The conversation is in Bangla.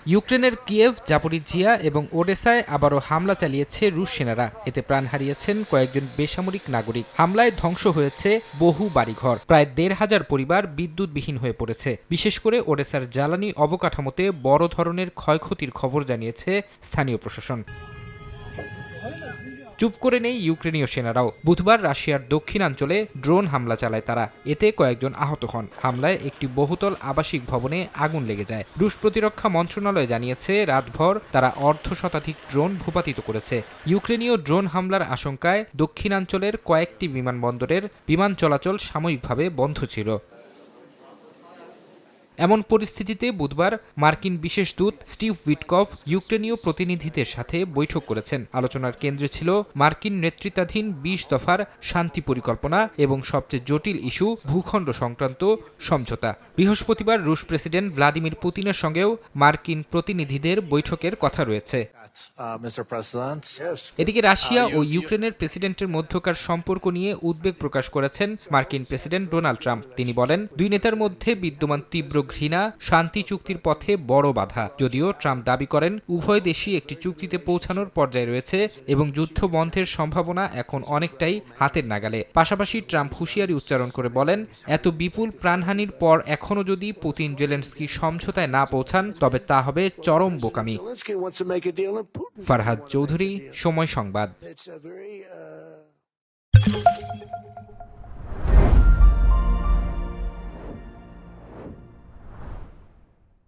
ইউক্রেনের কিয়েভ, জাপোরিজিয়া এবং ওডেসায় আবারও হামলা চালিয়েছে রুশ সেনারা। এতে প্রাণ হারিয়েছেন কয়েকজন বেসামরিক নাগরিক। হামলায় ধ্বংস হয়েছে বহু বাড়িঘর, প্রায় ১,৫০০ পরিবার বিদ্যুৎবিহীন হয়ে পড়েছে। বিশেষ করে ওডেসার জ্বালানি অবকাঠামোতে বড় ধরনের ক্ষয়ক্ষতির খবর জানিয়েছে স্থানীয় প্রশাসন। চুপ করে নেই ইউক্রেনীয় সেনারাও। বুধবার রাশিয়ার দক্ষিণাঞ্চলে ড্রোন হামলা চালায় তারা। এতে কয়েকজন আহত হন। হামলায় একটি বহুতল আবাসিক ভবনে আগুন লেগে যায়। রুশ প্রতিরক্ষা মন্ত্রণালয় জানিয়েছে রাতভর তারা অর্ধশতাধিক ড্রোন ভূপাতিত করেছে। ইউক্রেনীয় ড্রোন হামলার আশঙ্কায় দক্ষিণাঞ্চলের কয়েকটি বিমানবন্দরের বিমান চলাচল সাময়িকভাবে বন্ধ ছিল। এমন পরিস্থিতিতে বুধবার মার্কিন বিশেষ দূত স্টিভ উইটকফ ইউক্রেনীয় প্রতিনিধিদের সাথে বৈঠক করেছেন। আলোচনার কেন্দ্রে ছিল মার্কিন নেতৃত্বাধীন ২০ দফার শান্তি পরিকল্পনা এবং সবচেয়ে জটিল ইস্যু ভূখণ্ড সংক্রান্ত সমঝোতা। বৃহস্পতিবার রুশ প্রেসিডেন্ট ভ্লাদিমির পুতিনের সঙ্গেও মার্কিন প্রতিনিধিদের বৈঠকের কথা রয়েছে। এদিকে রাশিয়া ও ইউক্রেনের প্রেসিডেন্টের মধ্যকার সম্পর্ক নিয়ে উদ্বেগ প্রকাশ করেছেন মার্কিন প্রেসিডেন্ট ডোনাল্ড ট্রাম্প। তিনি বলেন, দুই নেতার মধ্যে বিদ্যমান তীব্র ঘৃণা শান্তি চুক্তির পথে বড় বাধা। যদিও ট্রাম্প দাবি করেন উভয় দেশই একটি চুক্তিতে পৌঁছানোর পর্যায়ে রয়েছে এবং যুদ্ধ বন্ধের সম্ভাবনা এখন অনেকটাই হাতের নাগালে। পাশাপাশি ট্রাম্প হুঁশিয়ারি উচ্চারণ করে বলেন, এত বিপুল প্রাণহানির পর এখনও যদি পুতিন জেলেনস্কি সমঝোতায় না পৌঁছান তবে তা হবে চরম বোকামি। ফারহাদ চৌধুরী, সময় সংবাদ।